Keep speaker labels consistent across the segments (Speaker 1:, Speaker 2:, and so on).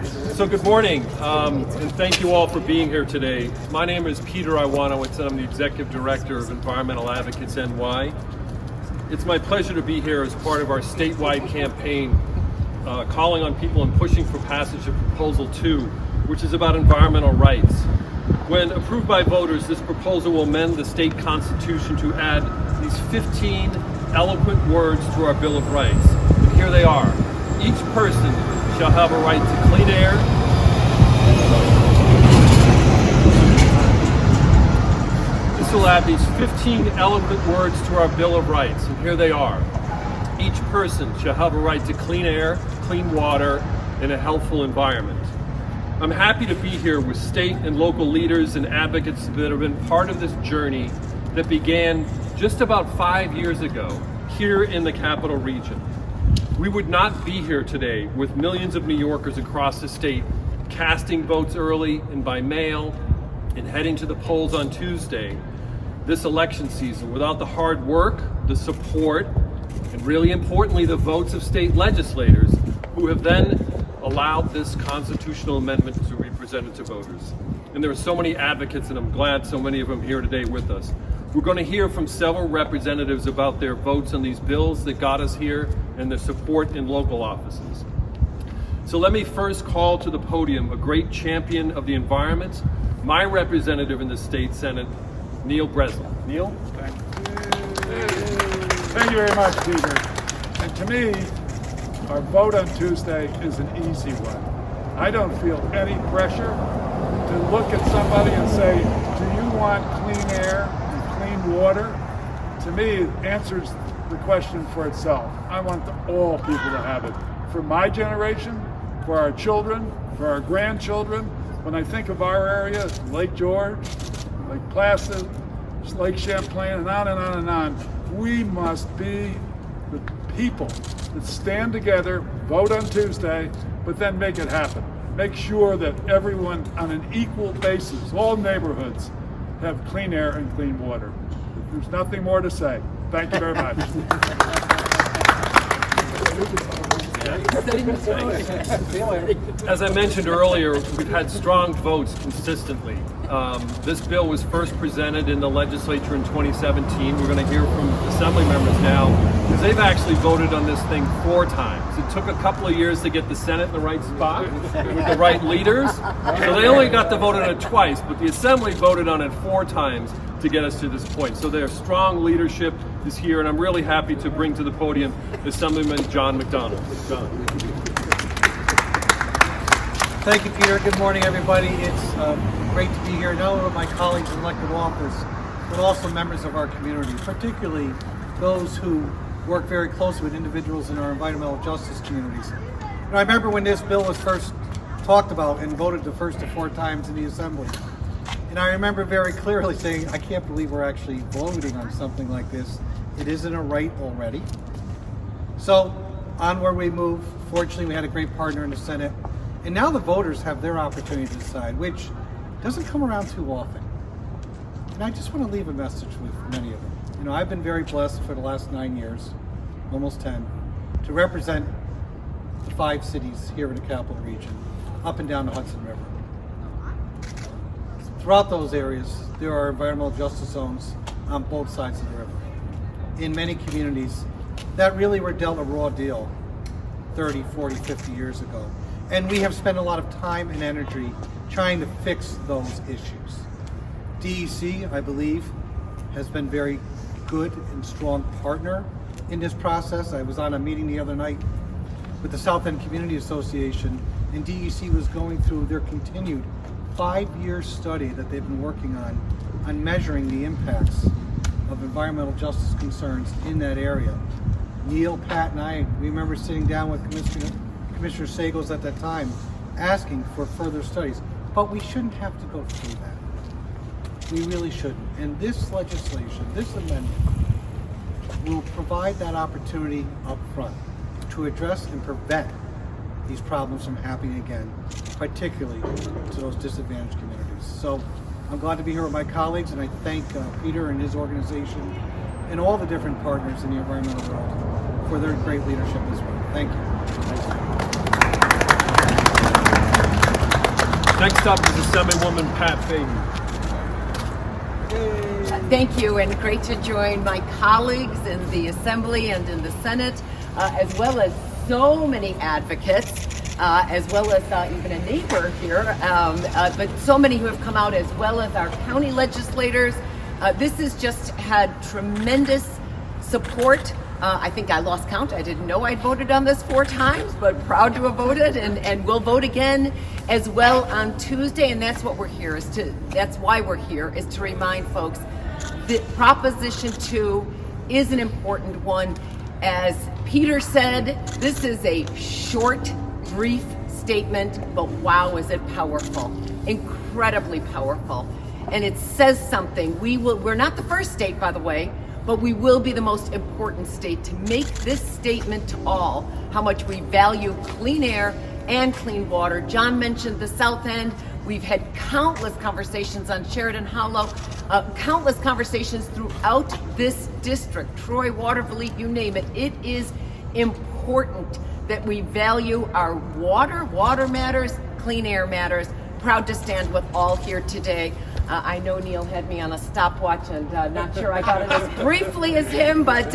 Speaker 1: So good morning, and thank you all for being here today. My name is Peter Iwanowitz, and I'm the Executive Director of Environmental Advocates NY. It's my pleasure to be here as part of our statewide campaign calling on people and pushing for passage of Proposal 2, which is about environmental rights. When approved by voters, this proposal will amend the state constitution to add these 15 eloquent words to our Bill of Rights. And here they are. Each person shall have a right to clean air, this will add these 15 eloquent words to our Bill of Rights, and here they are. Each person shall have a right to clean air, clean water, and a healthful environment. I'm happy to be here with state and local leaders and advocates that have been part of this journey that began just about 5 years ago here in the Capital Region. We would not be here today with millions of New Yorkers across the state casting votes early and by mail and heading to the polls on Tuesday this election season without the hard work, the support, and really importantly, the votes of state legislators who have then allowed this constitutional amendment to be presented to voters. And there are so many advocates, and I'm glad so many of them here today with us. We're going to hear from several representatives about their votes on these bills that got us here and their support in local offices. So let me first call to the podium a great champion of the environment, my representative in the state Senate, Neil Breslin. Neil?
Speaker 2: Thank you very much, Peter. And to me, our vote on Tuesday is an easy one. I don't feel any pressure to look at somebody and say, do you want clean air and clean water? To me, it answers the question for itself. I want all people to have it. For my generation, for our children, for our grandchildren. When I think of our area, Lake George, Lake Placid, Lake Champlain, and on and on and on, we must be the people that stand together, vote on Tuesday, but then make it happen. Make sure that everyone on an equal basis, all neighborhoods, have clean air and clean water. There's nothing more to say. Thank you very much.
Speaker 1: As I mentioned earlier, we've had strong votes consistently. This bill was first presented in the legislature in 2017. We're going to hear from assembly members now because they've actually voted on this thing 4 times. It took a couple of years to get the Senate in the right spot with the right leaders. So they only got to vote on it twice, but the assembly voted on it 4 times to get us to this point. So their strong leadership is here, and I'm really happy to bring to the podium Assemblyman John McDonald. John.
Speaker 3: Thank you, Peter. Good morning, everybody. It's great to be here, not only with my colleagues in elected office, but also members of our community, particularly those who work very closely with individuals in our environmental justice communities. And I remember when this bill was first talked about and voted the first of 4 times in the Assembly. And I remember very clearly saying, I can't believe we're actually voting on something like this. It isn't a right already. So onward we move. Fortunately, we had a great partner in the Senate. And now the voters have their opportunity to decide, which doesn't come around too often. And I just want to leave a message with many of them. You know, I've been very blessed for the last 9 years, almost 10, to represent the 5 cities here in the Capital Region, up and down the Hudson River. Throughout those areas, there are environmental justice zones on both sides of the river. In many communities that really were dealt a raw deal 30, 40, 50 years ago. And we have spent a lot of time and energy trying to fix those issues. DEC, I believe, has been very good and strong partner in this process. I was on a meeting the other night with the South End Community Association, and DEC was going through their continued 5-year study that they've been working on measuring the impacts of environmental justice concerns in that area. Neil, Pat, and I, we remember sitting down with Commissioner Sagos at that time, asking for further studies. But we shouldn't have to go through that. We really shouldn't. And this legislation, this amendment, will provide that opportunity up front to address and prevent these problems from happening again, particularly to those disadvantaged communities. So I'm glad to be here with my colleagues, and I thank Peter and his organization and all the different partners in the environmental world for their great leadership as well. Thank you.
Speaker 1: Next up is Assemblywoman Pat Fahey.
Speaker 4: Thank you, and great to join my colleagues in the Assembly and in the Senate, as well as so many advocates, as well as even a neighbor here, but so many who have come out, as well as our county legislators. This has just had tremendous support. I think I lost count. I didn't know I'd voted on this 4 times, but proud to have voted, and we'll vote again as well on Tuesday. And that's what we're here that's why we're here, is to remind folks that Proposition 2 is an important one. As Peter said, this is a short, brief statement, but wow, is it powerful, incredibly powerful. And it says something. We're not the first state, by the way, but we will be the most important state to make this statement to all, how much we value clean air and clean water. John mentioned the South End. We've had countless conversations on Sheridan Hollow, countless conversations throughout this district, Troy, Waterville, you name it. It is important that we value our water. Water matters, clean air matters. Proud to stand with all here today. I know Neil had me on a stopwatch, and not sure I got it as briefly as him, but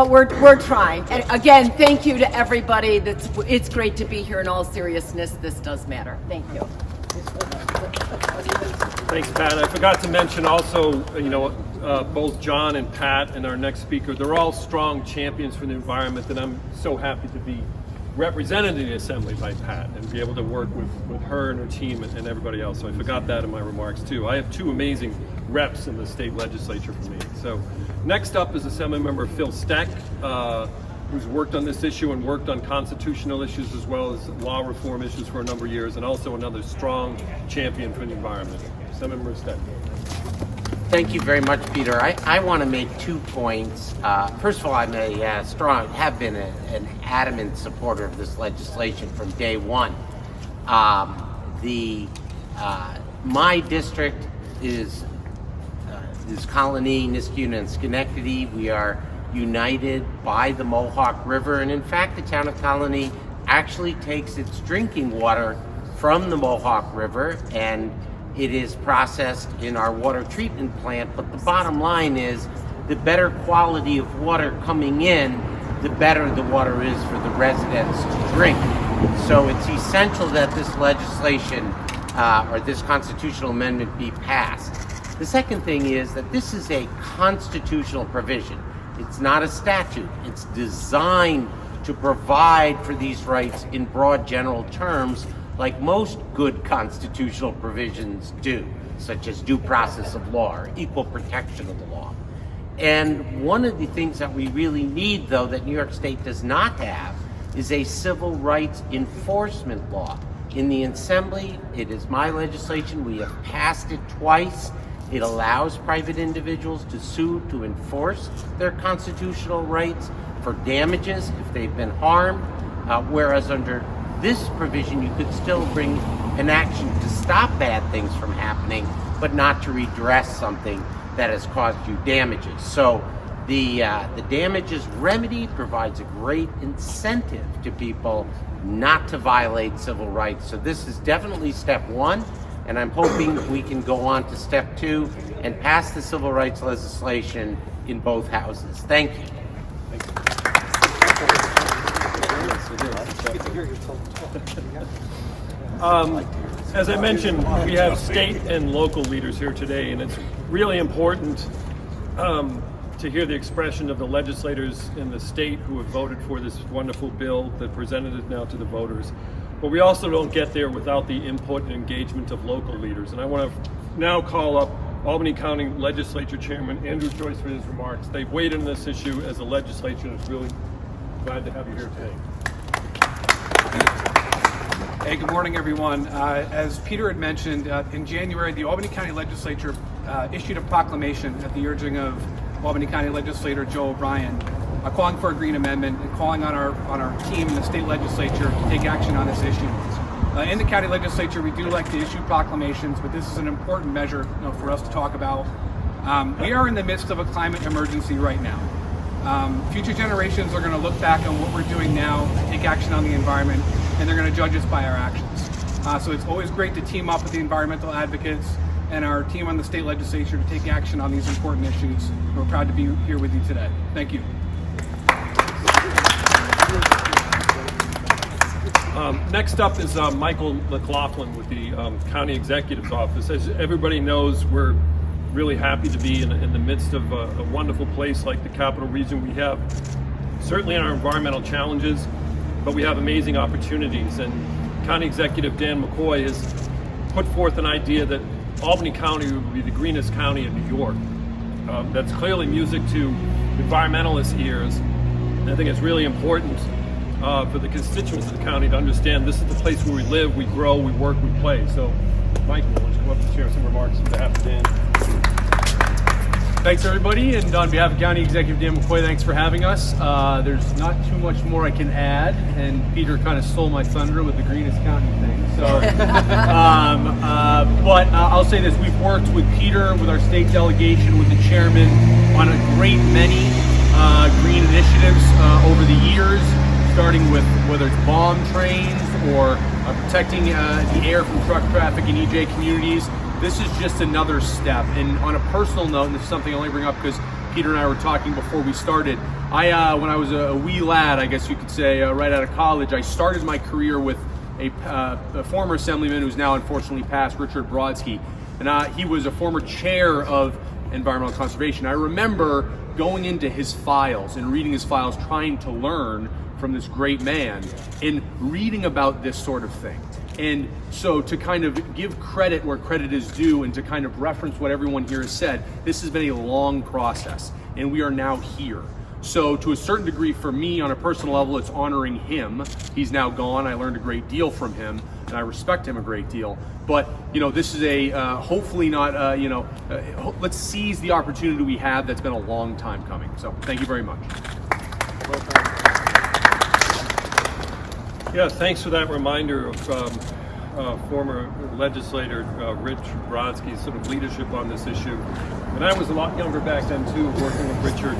Speaker 4: we're trying. And again, thank you to everybody. It's great to be here. In all seriousness, this does matter. Thank you.
Speaker 1: Thanks, Pat. I forgot to mention also, both John and Pat and our next speaker, they're all strong champions for the environment, and I'm so happy to be represented in the Assembly by Pat and be able to work with her and her team and everybody else. So I forgot that in my remarks too. I have 2 amazing reps in the state legislature for me. So next up is Assemblymember Phil Steck, who's worked on this issue and worked on constitutional issues as well as law reform issues for a number of years, and also another strong champion for the environment. Assemblymember Steck.
Speaker 5: Thank you very much, Peter. I want to make 2 points. First of all, I'm have been an adamant supporter of this legislation from day one. My district is Colony, Niskayuna, and Schenectady. We are united by the Mohawk River, and in fact, the town of Colony actually takes its drinking water from the Mohawk River, and it is processed in our water treatment plant. But the bottom line is, the better quality of water coming in, the better the water is for the residents to drink. So it's essential that this legislation or this constitutional amendment be passed. The second thing is that this is a constitutional provision. It's not a statute. It's designed to provide for these rights in broad general terms, like most good constitutional provisions do, such as due process of law or equal protection of the law. And one of the things that we really need, though, that New York State does not have, is a civil rights enforcement law. In the Assembly, it is my legislation. We have passed it twice. It allows private individuals to sue to enforce their constitutional rights for damages if they've been harmed, whereas under this provision, you could still bring an action to stop bad things from happening, but not to redress something that has caused you damages. So the damages remedy provides a great incentive to people not to violate civil rights. So this is definitely step 1, and I'm hoping we can go on to step 2 and pass the civil rights legislation in both houses. Thank you.
Speaker 1: As I mentioned, we have state and local leaders here today, and it's really important to hear the expression of the legislators in the state who have voted for this wonderful bill that presented it now to the voters. But we also don't get there without the input and engagement of local leaders. And I want to now call up Albany County Legislature Chairman Andrew Joyce for his remarks. They've weighed in on this issue as a legislature, and it's really glad to have you here today.
Speaker 6: Hey, good morning, everyone. As Peter had mentioned, in January, the Albany County Legislature issued a proclamation at the urging of Albany County Legislator Joe O'Brien, calling for a green amendment and calling on our team in the state legislature to take action on this issue. In the county legislature, we do like to issue proclamations, but this is an important measure for us to talk about. We are in the midst of a climate emergency right now. Future generations are going to look back on what we're doing now, take action on the environment, and they're going to judge us by our actions. So it's always great to team up with the environmental advocates and our team on the state legislature to take action on these important issues. We're proud to be here with you today. Thank you.
Speaker 1: Next up is Michael McLaughlin with the County Executive's Office. As everybody knows, we're really happy to be in the midst of a wonderful place like the Capital Region. We have certainly our environmental challenges, but we have amazing opportunities. And County Executive Dan McCoy has put forth an idea that Albany County would be the greenest county in New York. That's clearly music to environmentalist ears. And I think it's really important for the constituents of the county to understand this is the place where we live, we grow, we work, we play. So, Michael, why don't you come up and share some remarks on behalf of Dan?
Speaker 7: Thanks, everybody, and on behalf of County Executive Dan McCoy, thanks for having us. There's not too much more I can add, and Peter kind of stole my thunder with the greenest county thing. So, but I'll say this: we've worked with Peter, with our state delegation, with the chairman on a great many green initiatives over the years, starting with whether it's bomb trains or protecting the air from truck traffic in EJ communities. This is just another step. And on a personal note, and this is something I only bring up because Peter and I were talking before we started, when I was a wee lad, I guess you could say, right out of college, I started my career with a former assemblyman who's now unfortunately passed, Richard Brodsky. And he was a former chair of environmental conservation. I remember going into his files and reading his files, trying to learn from this great man and reading about this sort of thing. And so to kind of give credit where credit is due and to kind of reference what everyone here has said, this has been a long process and we are now here. So to a certain degree for me on a personal level, it's honoring him. He's now gone. I learned a great deal from him and I respect him a great deal. But, this is a hopefully not, let's seize the opportunity we have that's been a long time coming. So thank you very much.
Speaker 1: Yeah, thanks for that reminder of former legislator Rich Brodsky's sort of leadership on this issue. And I was a lot younger back then too, working with Richard.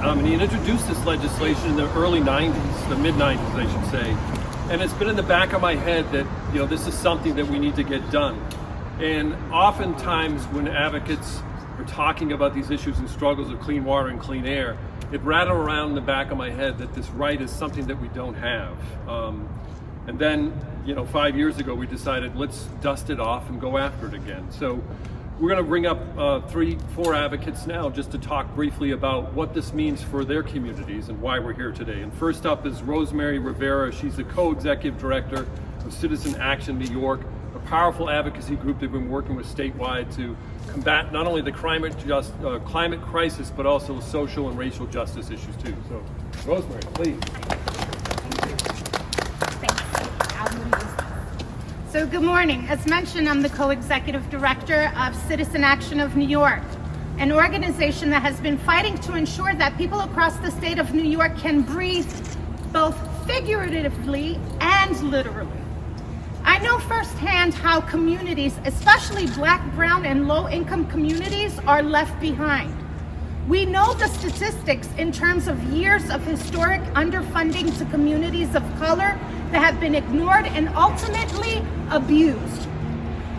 Speaker 1: And he introduced this legislation in the early 90s, the mid 90s I should say. And it's been in the back of my head that, this is something that we need to get done. And oftentimes when advocates are talking about these issues and struggles of clean water and clean air, it rattled around in the back of my head that this right is something that we don't have. And then, 5 years ago, we decided let's dust it off and go after it again. So we're going to bring up 4 advocates now just to talk briefly about what this means for their communities and why we're here today. And first up is Rosemary Rivera. She's the co-executive director of Citizen Action New York, a powerful advocacy group they've been working with statewide to combat not only the climate crisis, but also social and racial justice issues too. So, Rosemary, please.
Speaker 8: So good morning. As mentioned, I'm the co-executive director of Citizen Action of New York, an organization that has been fighting to ensure that people across the state of New York can breathe both figuratively and literally. I know firsthand how communities, especially Black, Brown, and low-income communities, are left behind. We know the statistics in terms of years of historic underfunding to communities of color that have been ignored and ultimately abused.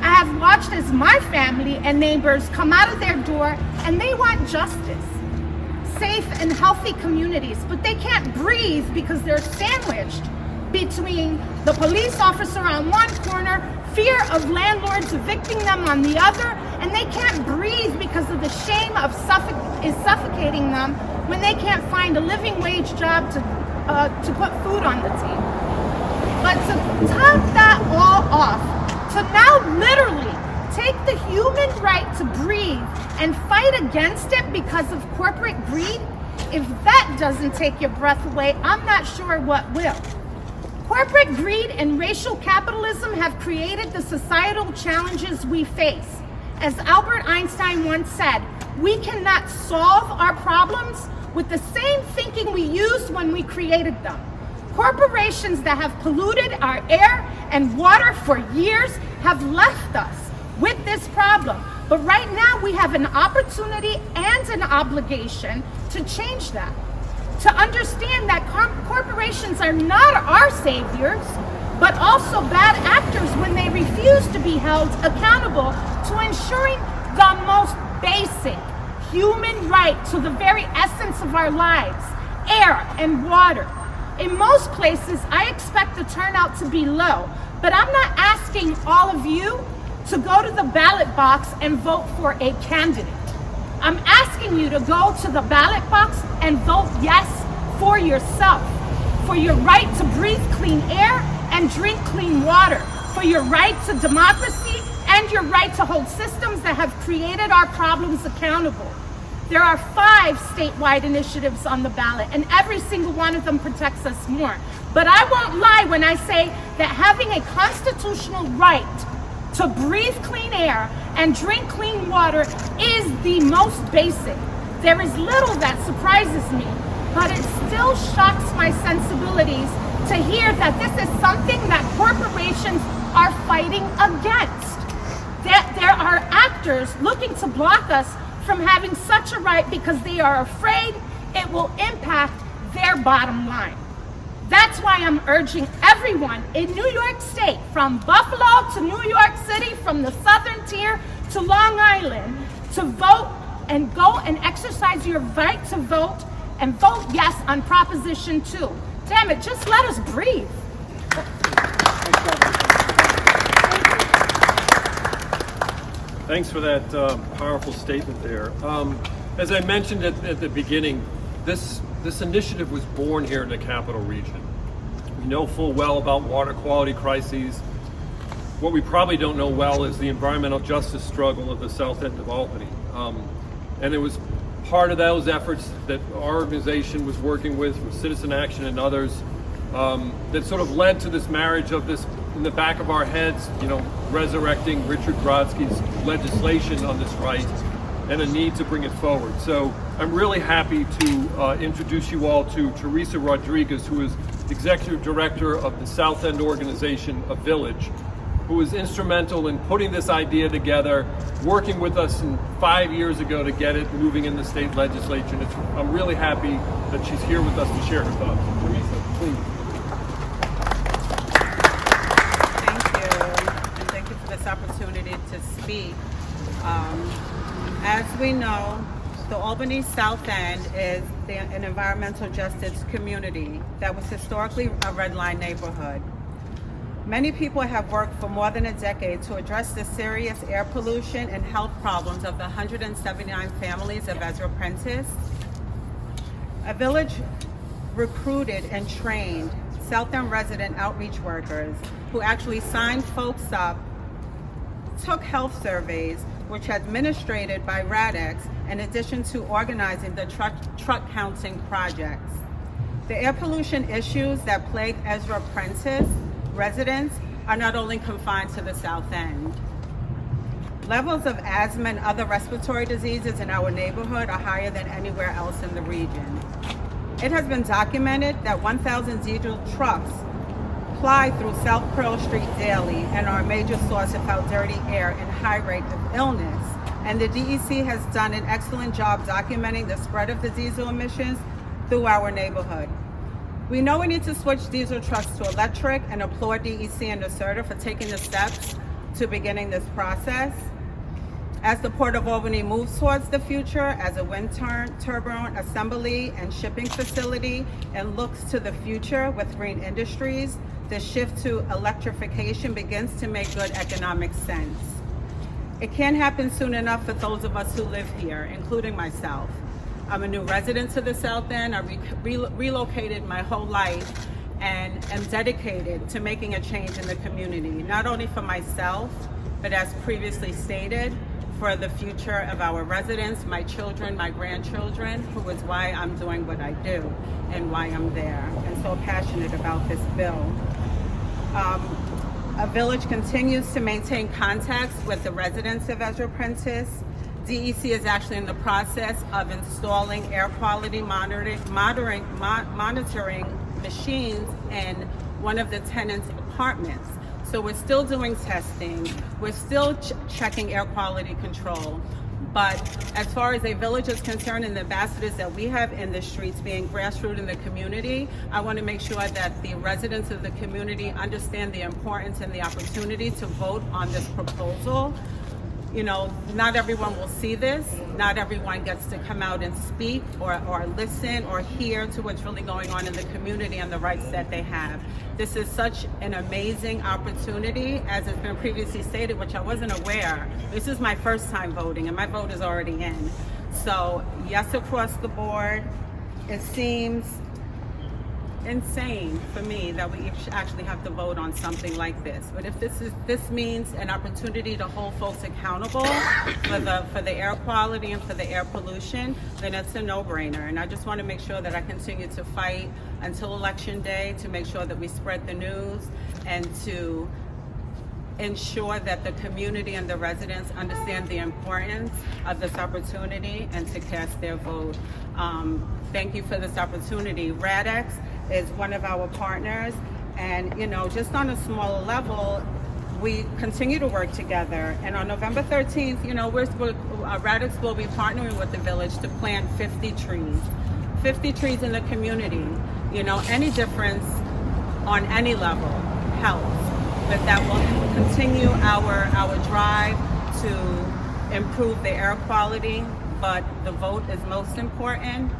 Speaker 8: I have watched as my family and neighbors come out of their door and they want justice, safe and healthy communities, but they can't breathe because they're sandwiched between the police officer on one corner, fear of landlords evicting them on the other, and they can't breathe because of the shame of suffocating them when they can't find a living wage job to put food on the table. But to top that all off, to now literally take the human right to breathe and fight against it because of corporate greed, if that doesn't take your breath away, I'm not sure what will. Corporate greed and racial capitalism have created the societal challenges we face. As Albert Einstein once said, we cannot solve our problems with the same thinking we used when we created them. Corporations that have polluted our air and water for years have left us with this problem. But right now we have an opportunity and an obligation to change that. To understand that corporations are not our saviors, but also bad actors when they refuse to be held accountable to ensuring the most basic human right to the very essence of our lives, air and water. In most places, I expect the turnout to be low, but I'm not asking all of you to go to the ballot box and vote for a candidate. I'm asking you to go to the ballot box and vote yes for yourself, for your right to breathe clean air and drink clean water, for your right to democracy and your right to hold systems that have created our problems accountable. There are 5 statewide initiatives on the ballot, and every single one of them protects us more. But I won't lie when I say that having a constitutional right to breathe clean air and drink clean water is the most basic. There is little that surprises me, but it still shocks my sensibilities to hear that this is something that corporations are fighting against. That there are actors looking to block us from having such a right because they are afraid it will impact their bottom line. That's why I'm urging everyone in New York State, from Buffalo to New York City, from the Southern Tier to Long Island, to vote and go and exercise your right to vote and vote yes on Proposition 2. Damn it, just let us breathe.
Speaker 1: Thanks for that powerful statement there. As I mentioned at the beginning, this initiative was born here in the Capital Region. We know full well about water quality crises. What we probably don't know well is the environmental justice struggle of the south end of Albany. And it was part of those efforts that our organization was working with Citizen Action and others that sort of led to this marriage of this in the back of our heads, resurrecting Richard Brodsky's legislation on this right and a need to bring it forward. So I'm really happy to introduce you all to Teresa Rodriguez, who is Executive Director of the South End organization, A Village, who was instrumental in putting this idea together, working with us 5 years ago to get it moving in the state legislature. And I'm really happy that she's here with us to share her thoughts. Teresa, please.
Speaker 9: Thank you for this opportunity to speak. As we know, the Albany South End is an environmental justice community that was historically a red line neighborhood. Many people have worked for more than a decade to address the serious air pollution and health problems of the 179 families of Ezra Prentice. A Village recruited and trained South End resident outreach workers who actually signed folks up, took health surveys, which are administrated by RADX, in addition to organizing the truck counting projects. The air pollution issues that plague Ezra Prentice residents are not only confined to the South End. Levels of asthma and other respiratory diseases in our neighborhood are higher than anywhere else in the region. It has been documented that 1,000 diesel trucks ply through South Pearl Street daily and are a major source of our dirty air and high rate of illness. And the DEC has done an excellent job documenting the spread of the diesel emissions through our neighborhood. We know we need to switch diesel trucks to electric and applaud DEC and the NYSERDA for taking the steps to beginning this process. As the Port of Albany moves towards the future as a wind turbine assembly and shipping facility and looks to the future with green industries, the shift to electrification begins to make good economic sense. It can't happen soon enough for those of us who live here, including myself. I'm a new resident to the South End. I relocated my whole life and am dedicated to making a change in the community, not only for myself, but as previously stated, for the future of our residents, my children, my grandchildren, who is why I'm doing what I do and why I'm there and so passionate about this bill. A Village continues to maintain contacts with the residents of Ezra Prentice. DEC is actually in the process of installing air quality monitoring machines in one of the tenants' apartments. So we're still doing testing. We're still checking air quality control. But as far as a village is concerned and the ambassadors that we have in the streets being grassroots in the community, I want to make sure that the residents of the community understand the importance and the opportunity to vote on this proposal. You know, not everyone will see this. Not everyone gets to come out and speak or listen or hear to what's really going on in the community and the rights that they have. This is such an amazing opportunity, as has been previously stated, which I wasn't aware. This is my first time voting, and my vote is already in. So, yes, across the board. It seems insane for me that we actually have to vote on something like this. But if this means an opportunity to hold folks accountable for the air quality and for the air pollution, then it's a no-brainer. And I just want to make sure that I continue to fight until Election Day to make sure that we spread the news and to ensure that the community and the residents understand the importance of this opportunity and to cast their vote. Thank you for this opportunity. RADX is one of our partners, and you know, just on a smaller level, we continue to work together. And on November 13th, you know, RADX will be partnering with the village to plant 50 trees. 50 trees in the community. You know, any difference on any level helps. But that will continue our drive to improve the air quality, but the vote is most important.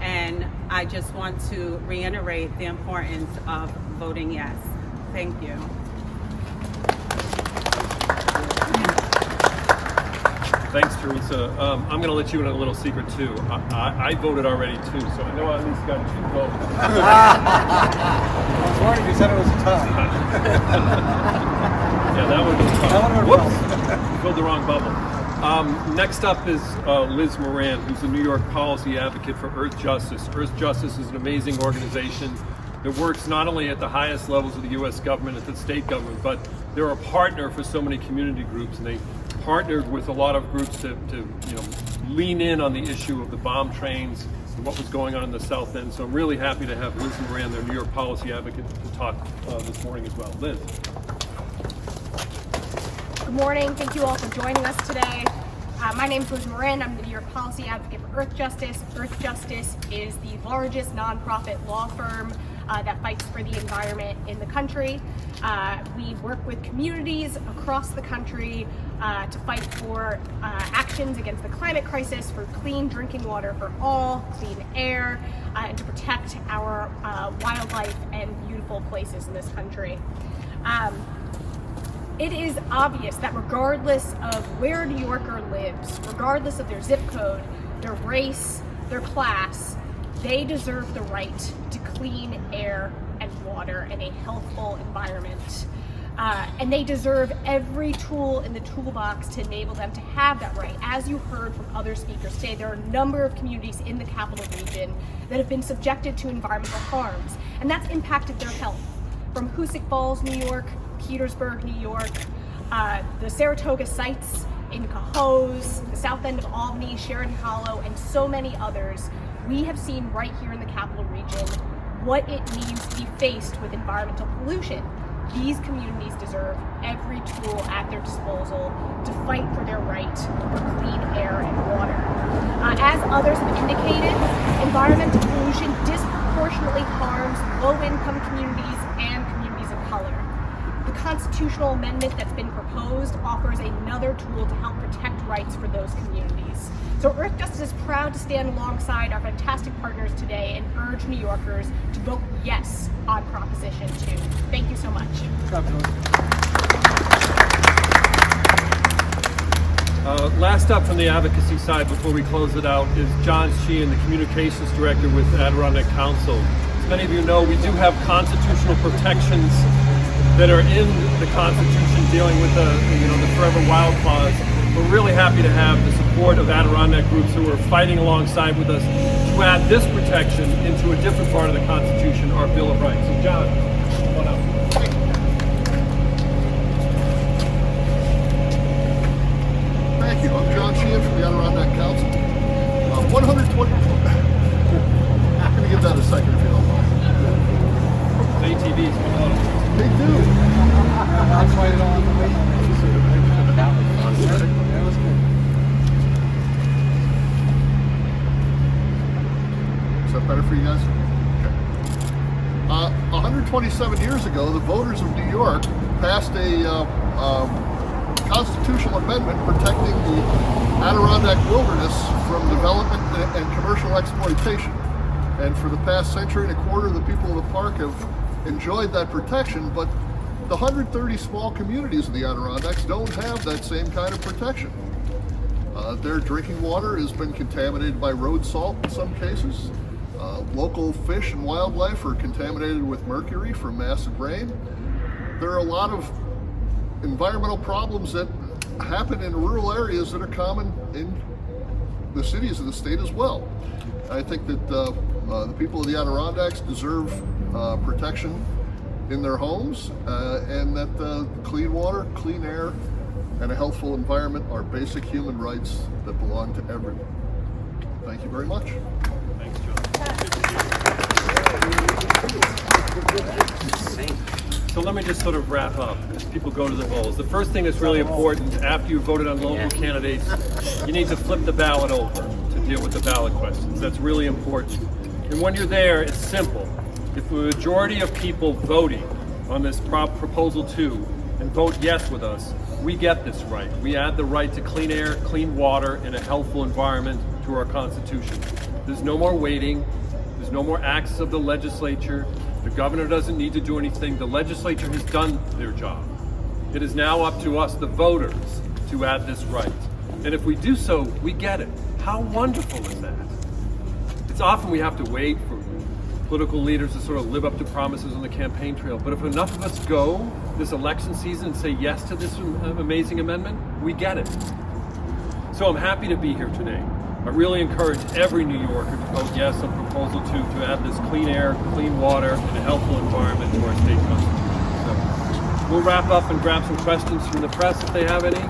Speaker 9: And I just want to reiterate the importance of voting yes. Thank you.
Speaker 1: Thanks, Teresa. I'm going to let you in a little secret too. I voted already too, so I know I at least got 2 votes.
Speaker 3: I was worried you said it was a tie.
Speaker 1: Yeah, that would have been tough.
Speaker 3: That would have
Speaker 1: Whoops,
Speaker 3: been tough.
Speaker 1: filled the wrong bubble. Next up is Liz Moran, who's the New York policy advocate for Earth Justice. Earth Justice is an amazing organization that works not only at the highest levels of the U.S. government, at the state government, but they're a partner for so many community groups, and they partnered with a lot of groups to lean in on the issue of the bomb trains and what was going on in the South End. So I'm really happy to have Liz Moran, their New York policy advocate, to talk this morning as well. Liz.
Speaker 10: Good morning. Thank you all for joining us today. My name is Liz Moran. I'm the New York policy advocate for Earth Justice. Earth Justice is the largest nonprofit law firm that fights for the environment in the country. We work with communities across the country to fight for actions against the climate crisis, for clean drinking water for all, clean air, and to protect our wildlife and beautiful places in this country. It is obvious that regardless of where a New Yorker lives, regardless of their zip code, their race, their class, they deserve the right to clean air and water and a healthful environment. And they deserve every tool in the toolbox to enable them to have that right. As you heard from other speakers today, there are a number of communities in the capital region that have been subjected to environmental harms, and that's impacted their health. From Hoosick Falls, New York, Petersburg, New York, the Saratoga sites in Cohoes, the South End of Albany, Sheridan Hollow, and so many others, we have seen right here in the capital region what it means to be faced with environmental pollution. These communities deserve every tool at their disposal to fight for their right for clean air and water. As others have indicated, environmental pollution disproportionately harms low-income communities and communities of color. The constitutional amendment that's been proposed offers another tool to help protect rights for those communities. So Earth Justice is proud to stand alongside our fantastic partners today and urge New Yorkers to vote yes on Proposition 2. Thank you so much.
Speaker 1: Last up from the advocacy side before we close it out is John Sheehan, the Communications Director with Adirondack Council. As many of you know, we do have constitutional protections that are in the Constitution dealing with the Forever Wild Clause. We're really happy to have the support of Adirondack groups who are fighting alongside with us to add this protection into a different part of the Constitution, our Bill of Rights. So John, come on up.
Speaker 11: Thank you. I'm John Sheehan from the Adirondack Council. 120. I'm going to give that a second if you don't mind.
Speaker 1: ATVs, come on.
Speaker 11: They do.
Speaker 3: I'll fight it on the way. That was good.
Speaker 11: 127 years ago, the voters of New York passed a constitutional amendment protecting the Adirondack wilderness from development and commercial exploitation. And for the past century and a quarter, the people of the park have enjoyed that protection, but the 130 small communities of the Adirondacks don't have that same kind of protection. Their drinking water has been contaminated by road salt in some cases. Local fish and wildlife are contaminated with mercury from acid rain. There are a lot of environmental problems that happen in rural areas that are common in the cities of the state as well. I think that the people of the Adirondacks deserve protection in their homes, and that clean water, clean air, and a healthful environment are basic human rights that belong to everyone. Thank you very much.
Speaker 1: Thanks, John. So let me just sort of wrap up as people go to the polls. The first thing that's really important after you've voted on local candidates, you need to flip the ballot over to deal with the ballot questions. That's really important. And when you're there, it's simple. If the majority of people voting on this proposal 2 and vote yes with us, we get this right. We add the right to clean air, clean water, and a healthful environment to our Constitution. There's no more waiting. There's no more acts of the legislature. The governor doesn't need to do anything. The legislature has done their job. It is now up to us, the voters, to add this right. And if we do so, we get it. How wonderful is that? It's often we have to wait for political leaders to sort of live up to promises on the campaign trail. But if enough of us go this election season and say yes to this amazing amendment, we get it. So I'm happy to be here today. I really encourage every New Yorker to vote yes on Proposal 2 to add this clean air, clean water, and a healthful environment to our state constitution. So we'll wrap up and grab some questions from the press if they have any.